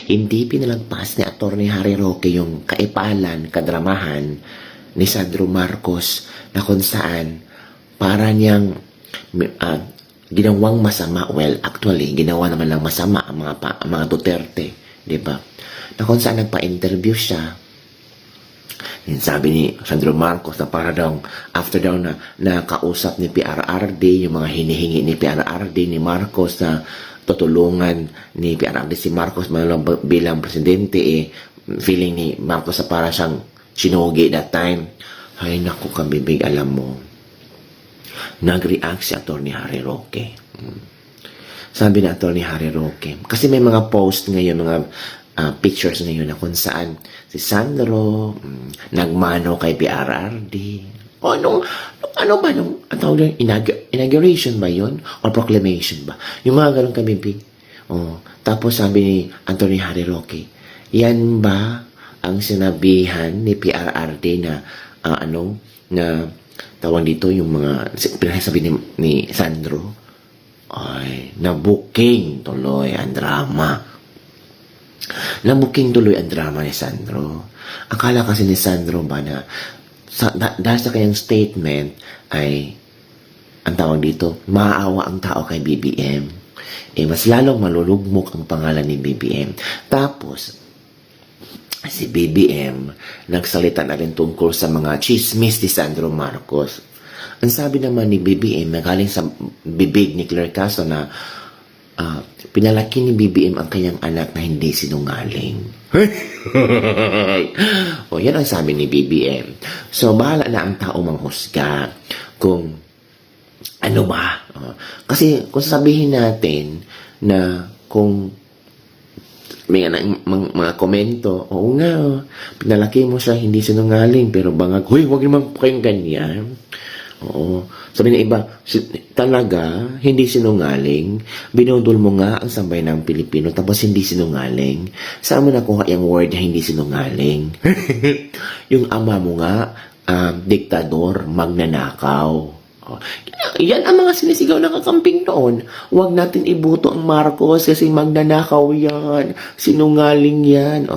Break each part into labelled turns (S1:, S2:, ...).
S1: Hindi pinalagpas ni Atty. Harry Roque yung kaipalan, kadramahan ni Sandro Marcos na kung saan para niyang ginawang masama. Well, actually, ginawa naman lang masama ang mga Duterte, di ba? Na kung saan nagpa-interview siya, yung sabi ni Sandro Marcos na para daw, after daw na nakausap ni PRRD, yung mga hinihingi ni PRRD, ni Marcos na tutulungan ni PRRD si Marcos bilang presidente, feeling ni Marcos na para siyang sinugi that time. Ay, naku, kabibig, alam mo. Nag-react si Atty. Harry Roque. Sabi ni Atty. Harry Roque, kasi may mga post ngayon, mga pictures ngayon na kung saan si Sandro nagmano kay PRRD. O ano ba nung inauguration ba yun? O proclamation ba? Yung mga ganun kabibig. Tapos sabi ni Atty. Harry Roque, yan ba ang sinabihan ni PRRD na na tawag dito yung mga pinasabi ni Sandro? Ay, nabuking tuloy ang drama. Nabuking tuloy ang drama ni Sandro. Akala kasi ni Sandro ba na dahil sa kanyang statement ay ang tawag dito, maawa ang tao kay BBM. Mas lalong malulugmok ang pangalan ni BBM. Tapos, si BBM nagsalita na rin tungkol sa mga chismis ni Sandro Marcos. Ang sabi naman ni BBM, nagaling sa bibig ni Claire Castro na pinalaki ni BBM ang kanyang anak na hindi sinungaling. Yan ang sabi ni BBM. So, bahala na ang tao manghusga kung ano ba. Kasi kung sasabihin natin na kung may mga komento, oo nga, pinalaki mo siya, hindi sinungaling, pero bangag, huy, huwag naman po kayong ganyan. Oo. Sabi ng iba, talaga, hindi sinungaling. Binudol mo nga ang sambay ng Pilipino, tapos hindi sinungaling. Saan mo nakuha yung word na hindi sinungaling? Yung ama mo nga, diktador, magnanakaw. Yan ang mga sinisigaw na kakamping noon. Huwag natin ibuto ang Marcos kasi magnanakaw yan. Sinungaling yan.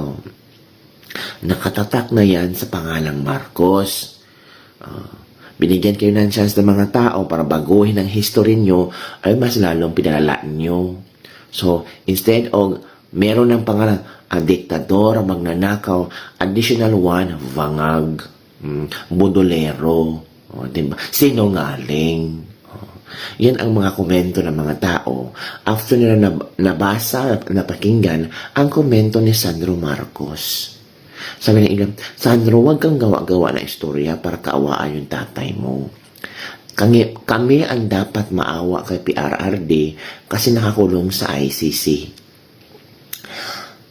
S1: Nakatatak na yan sa pangalang Marcos. Binigyan kayo ng chance ng mga tao para baguhin ang history nyo, ay mas lalong pinalalaan nyo. So, instead of meron ng pangalan, diktador, magnanakaw, additional one, vangag, budolero, diba? Sinungaling. Yan ang mga komento ng mga tao after nila nabasa, napakinggan ang komento ni Sandro Marcos. Sabi ng ilan, Sandro, huwag kang gawa-gawa na istorya para kaawaan yung tatay mo. Kami ang dapat maawa kay PRRD kasi nakakulong sa ICC.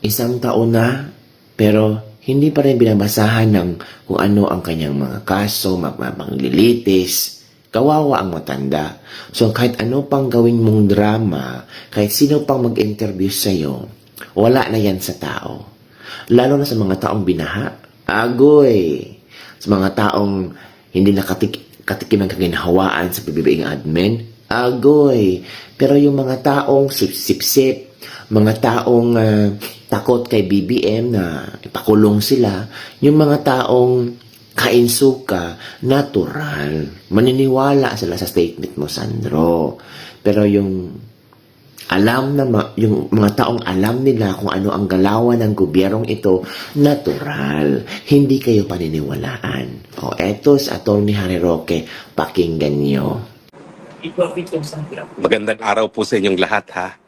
S1: 1 taon na, pero hindi pa rin binabasahan ng kung ano ang kanyang mga kaso, maglilitis. Kawawa ang matanda. So kahit ano pang gawin mong drama, kahit sino pang mag-interview sa'yo, wala na yan sa tao. Lalo na sa mga taong binaha. Agoy! Sa mga taong hindi nakatikim ang kaginhawaan sa PBBM admin. Agoy! Pero yung mga taong sip-sip, mga taong takot kay BBM na ipakulong sila, yung mga taong kainsuka, natural. Maniniwala sila sa statement mo, Sandro. Pero yung yung mga taong alam nila kung ano ang galawan ng gobyernong ito, natural. Hindi kayo paniniwalaan. Eto si Atty. Harry Roque, pakinggan nyo.
S2: Magandang araw po sa inyong lahat, ha.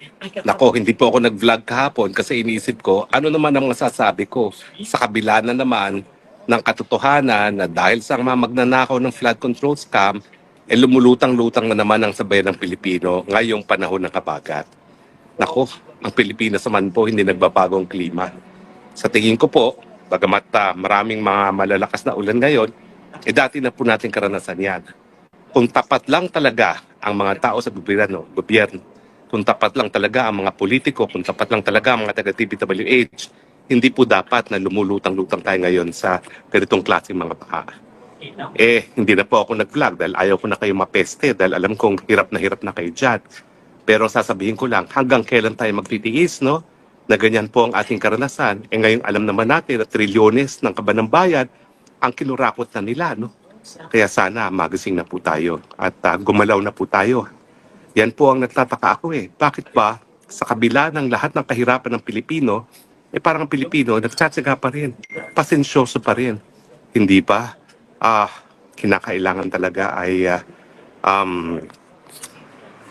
S2: Nako, hindi po ako nag-vlog kahapon kasi iniisip ko, ano naman ang masasabi ko sa kabila na naman ng katotohanan na dahil sa mga magnanakaw ng flood control scam, lumulutang-lutang na naman ang sabayan ng Pilipino ngayong panahon ng kabagat. Nako, ang Pilipinas naman po hindi nagbabagong klima. Sa tingin ko po, bagamat maraming mga malalakas na ulan ngayon, dati na po natin karanasan yan. Kung tapat lang talaga ang mga tao sa gobyerno, kung tapat lang talaga ang mga politiko, kung tapat lang talaga ang mga taga-TPWH, hindi po dapat na lumulutang-lutang tayo ngayon sa ganitong klaseng mga baha. Hindi na po ako nag-vlog dahil ayaw ko na kayo mapeste dahil alam kong hirap na kayo dyan. Pero sasabihin ko lang, hanggang kailan tayo magtitiis, no? na ganyan po ang ating karanasan. Ngayon alam naman natin na trilyones ng kaban ng bayan ang kinurakot na nila. No? Kaya sana magising na po tayo at gumalaw na po tayo. Yan po ang nagtataka ako eh. Bakit ba sa kabila ng lahat ng kahirapan ng Pilipino, parang ang Pilipino nagtsatsaga pa rin, pasensyoso pa rin. Hindi ba? Kinakailangan talaga ay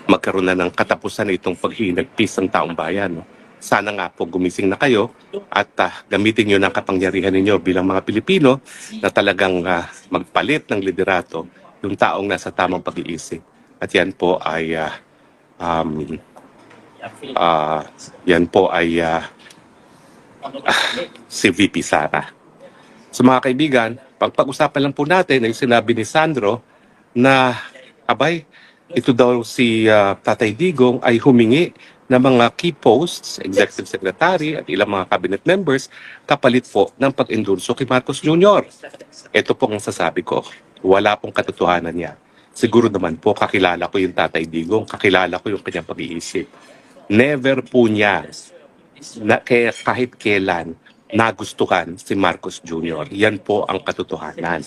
S2: magkaroon na ng katapusan itong paghinagpis ng taong bayan. No? Sana nga po gumising na kayo at gamitin nyo ng kapangyarihan ninyo bilang mga Pilipino na talagang magpalit ng liderato yung taong nasa tamang pag-iisip. At yan po ay si VP Sara. So mga kaibigan, pag-usapan lang po natin yung sinabi ni Sandro na abay, ito daw si Tatay Digong ay humingi ng mga key posts, executive secretary at ilang mga cabinet members kapalit po ng pag-endorso kay Marcos Jr. Ito po ang sasabi ko, wala pong katotohanan niya. Siguro naman po kakilala ko yung Tatay Digong, kakilala ko yung kanyang pag-iisip. Never po niya kahit kailan nagustuhan si Marcos Jr. Yan po ang katotohanan.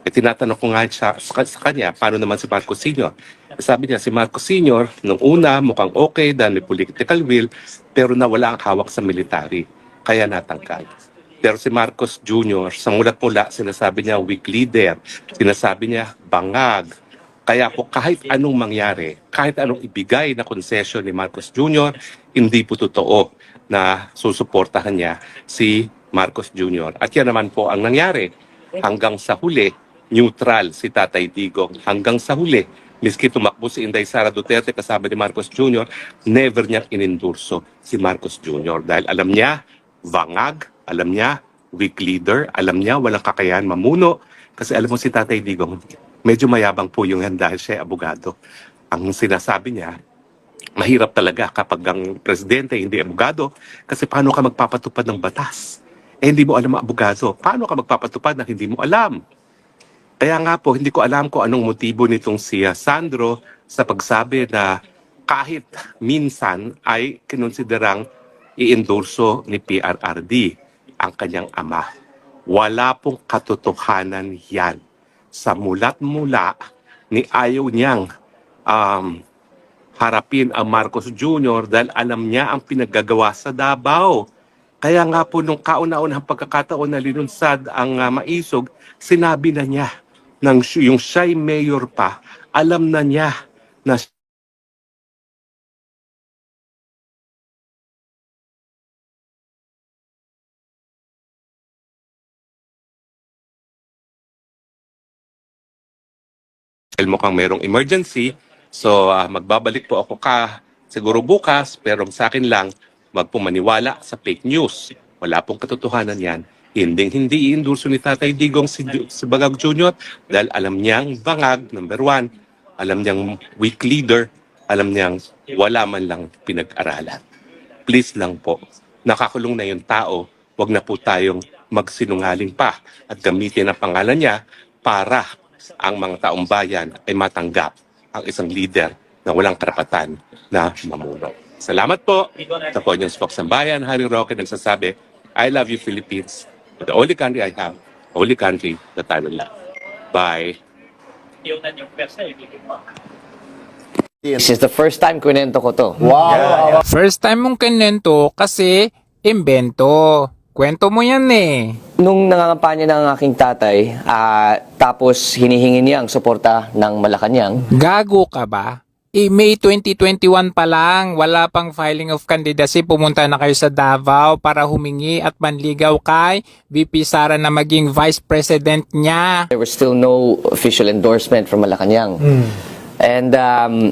S2: Tinatanong ko nga sa kanya, paano naman si Marcos Sr.? Sabi niya, si Marcos Sr. nung una mukhang okay dahil may political will, pero nawala ang hawak sa military, kaya natangkad. Pero si Marcos Jr., sa mulat-mula, sinasabi niya weak leader, sinasabi niya bangag. Kaya po kahit anong mangyari, kahit anong ibigay na concession ni Marcos Jr., hindi po totoo na susuportahan niya si Marcos Jr. At yan naman po ang nangyari. Hanggang sa huli, neutral si Tatay Digong. Hanggang sa huli, miski tumakbo si Inday Sara Duterte kasama ni Marcos Jr., never niyang inendurso si Marcos Jr. Dahil alam niya, bangag, alam niya, weak leader, alam niya, walang kakayahan mamuno. Kasi alam mo si Tatay Digong, medyo mayabang po yung yan dahil siya ay abogado. Ang sinasabi niya, mahirap talaga kapag ang presidente hindi abogado kasi paano ka magpapatupad ng batas? Hindi mo alam ang abogado. Paano ka magpapatupad na hindi mo alam? Kaya nga po, hindi ko alam kung anong motibo nitong si Sandro sa pagsabi na kahit minsan ay kinonsiderang i-endorso ni PRRD ang kanyang ama. Wala pong katotohanan yan. Sa mulat-mula ni ayaw niyang harapin ang Marcos Jr. dahil alam niya ang pinaggagawa sa Davao. Kaya nga po nung kauna-unang pagkakataon na linunsad ang Maisog, sinabi na niya, yung siya'y mayor pa, alam na niya na mukhang merong emergency. So magbabalik po ako siguro bukas, pero sa akin lang, wag po maniwala sa fake news. Wala pong katotohanan yan. Hindi i-endorso ni Tatay Digong si Bangag Jr. dahil alam niyang bangag, number one, alam niyang weak leader, alam niyang wala man lang pinag-aralan. Please lang po, nakakulong na yung tao, wag na po tayong magsinungaling pa at gamitin ang pangalan niya para ang mga taong bayan ay matanggap ang isang leader na walang karapatan na mamuno. Salamat po. Ito po yung Spokesman Harry Roque nagsasabi, I love you Philippines. The only country I have, only country that I will love. Bye.
S3: This is the first time kunento ko to.
S4: Wow! First time mong kinento kasi imbento. Kwento mo yan eh.
S3: Nung nangangampanya ng aking tatay, tapos hinihingi niya ang suporta ng Malacanang,
S4: Gago ka ba? May 2021 pa lang, wala pang filing of candidacy, pumunta na kayo sa Davao para humingi at manligaw kay VP Sara na maging vice president niya.
S3: there was still no official endorsement from Malacanang. And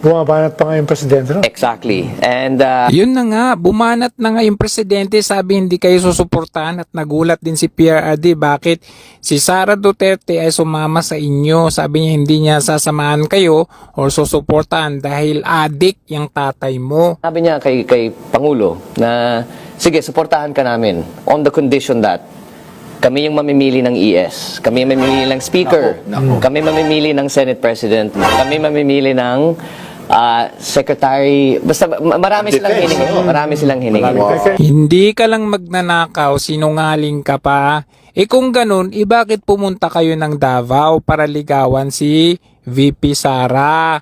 S5: Bumabanat pa nga yung presidente, no?
S3: exactly. And
S4: Yun na nga, bumanat na nga yung presidente, sabi hindi kayo susuportahan at nagulat din si PRRD bakit si Sara Duterte ay sumama sa inyo. Sabi niya hindi niya sasamahan kayo o susuportahan dahil adik yung tatay mo.
S3: sabi niya kay Pangulo na, sige, suportahan ka namin on the condition that kami yung mamimili ng ES, kami yung mamimili ng Speaker, kami mamimili ng Senate President, kami mamimili ng Secretary, basta marami silang hiningi. Marami silang hiningi.
S4: Hindi ka lang magnanakaw, sinungaling ka pa. Kung ganun, bakit pumunta kayo ng Davao para ligawan si VP Sara?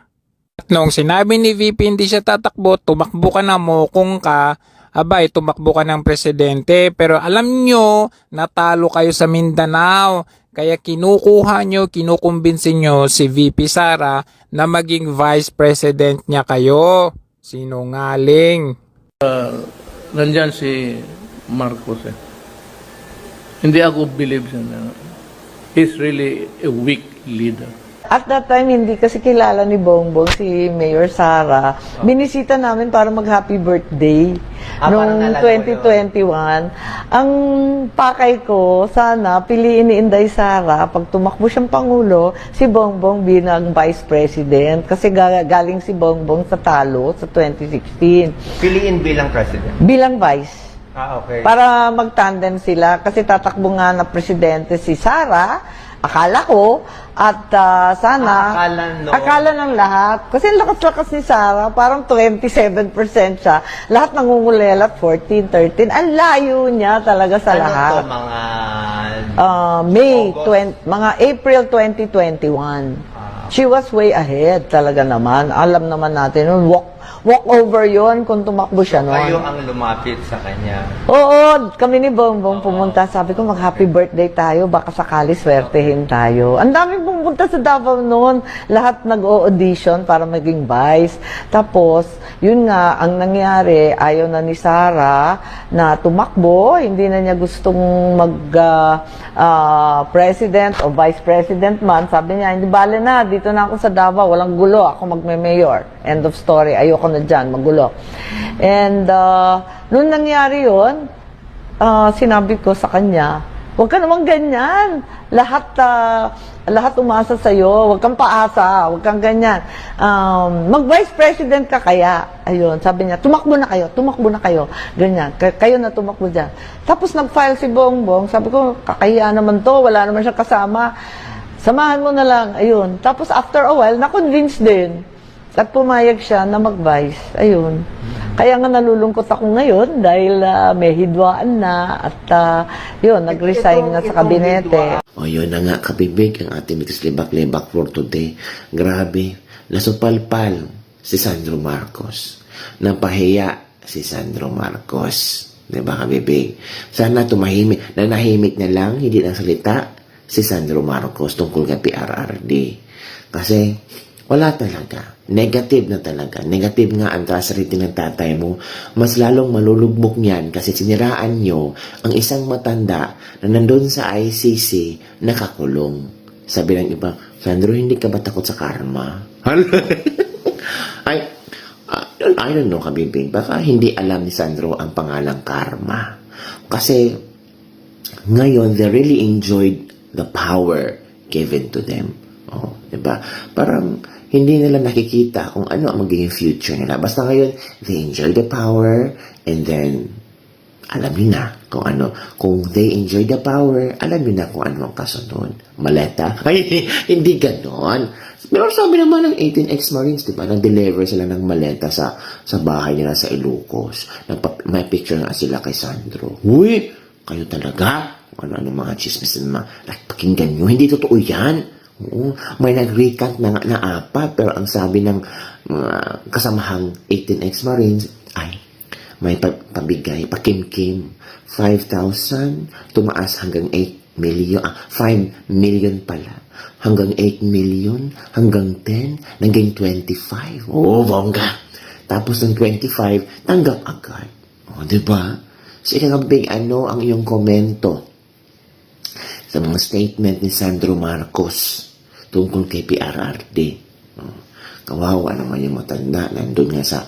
S4: At noong sinabi ni VP hindi siya tatakbo, tumakbo ka na mokong ka, abay, tumakbo ka ng presidente. Pero alam nyo, natalo kayo sa Mindanao. Kaya kinukuha nyo, kinukumbinsin nyo si VP Sara na maging vice president niya kayo. Sinungaling.
S6: Nandyan si Marcos eh. Hindi ako believe siya na he's really a weak leader.
S7: At that time, hindi kasi kilala ni Bongbong si Mayor Sara. Binisita namin para mag-happy birthday noong 2021. Ang pakay ko, sana piliin ni Inday Sara, pag tumakbo siyang Pangulo, si Bongbong bilang Vice President. Kasi galing si Bongbong sa talo sa 2016.
S8: Piliin bilang president.
S7: Bilang Vice.
S8: Okay.
S7: Para mag-tandem sila kasi tatakbo nga na presidente si Sara, akala ko, at sana, akala ng lahat. Kasi ang lakas-lakas ni Sara, parang 27% siya. Lahat nangungulelat, 14, 13. Ang layo niya talaga sa lahat.
S8: Ano to, mga...
S7: Mga April 2021. She was way ahead talaga naman. Alam naman natin, walk over yon kung tumakbo siya noon.
S8: Kayo ang lumapit sa kanya.
S7: Oo, kami ni Bongbong pumunta. Sabi ko, mag-happy birthday tayo. Baka sakali swertehin tayo. Ang daming pumunta sa Davao noon. Lahat nag-o-audition para maging vice. Tapos, yun nga, ang nangyari, ayaw na ni Sara na tumakbo. Hindi na niya gustong mag-president o vice president man. Sabi niya, hindi bale na. Dito na ako sa Davao. Walang gulo. Ako magme-mayor. End of story. Ayoko na dyan, magulo. And, nung nangyari yun, sinabi ko sa kanya, huwag ka naman ganyan. Lahat umasa sa'yo. Huwag kang paasa. Huwag kang ganyan. Mag-vice president ka kaya. Ayun, sabi niya, tumakbo na kayo. Ganyan, kayo na tumakbo dyan. Tapos nag-file si Bongbong. Sabi ko, kakahiya naman to. Wala naman siya kasama. Samahan mo na lang. Ayun. Tapos after a while, na-convince din. At pumayag siya na mag-vice. Ayun. Kaya nga nalulungkot ako ngayon dahil may hidwaan na at yun, nag-resign na sa kabinete.
S1: O yun na nga, kabibig ang ating Mitis Libak-Libak for today. Grabe, nasupalpal si Sandro Marcos. Napahiya si Sandro Marcos. Diba, kabibig? Sana tumahimik, nanahimik na lang, hindi na salita si Sandro Marcos tungkol kay PRRD. Kasi, wala talaga. Negative na talaga. Negative nga ang trust rating ng tatay mo. Mas lalong malulugmok niyan kasi siniraan nyo ang isang matanda na nandun sa ICC nakakulong. Sabi ng iba, Sandro, hindi ka ba takot sa karma? I don't know, kabibing. Baka hindi alam ni Sandro ang pangalang karma. Kasi ngayon, they really enjoyed the power given to them. Oh, diba? Parang hindi nila nakikita kung ano ang magiging future nila. Basta ngayon, they enjoy the power and then alam nyo na kung ano. Kung they enjoy the power, alam nyo na kung ano ang kasunod. Maleta? Ay, hindi ganon. Pero sabi naman ng 18 ex-Marines, diba, nag-deliver sila ng maleta sa bahay nila sa Ilocos. May picture nga sila kay Sandro. Uy, kayo talaga? Kung ano mga chismis na pakinggan nyo. Hindi totoo yan. Oo, may nag-recant na 4, pero ang sabi ng kasamahang 18 ex-Marines ay may pabigay, pakimkim, 5,000, tumaas hanggang 8 million, 5 million pala, hanggang 8 million, hanggang 10, naging 25. Oo, bongga. Tapos ng 25, tanggap agad. O, diba? So, ikakabig, ano ang iyong komento sa mga statement ni Sandro Marcos tungkol kay PRRD. Kawawa naman yung matanda, nandun sa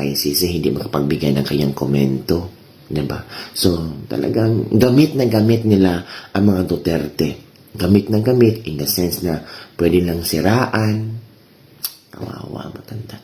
S1: ICC, hindi makapagbigay ng kanyang komento. Diba? So, talagang gamit na gamit nila ang mga Duterte. Gamit na gamit in the sense na pwede lang siraan. Kawawa matanda.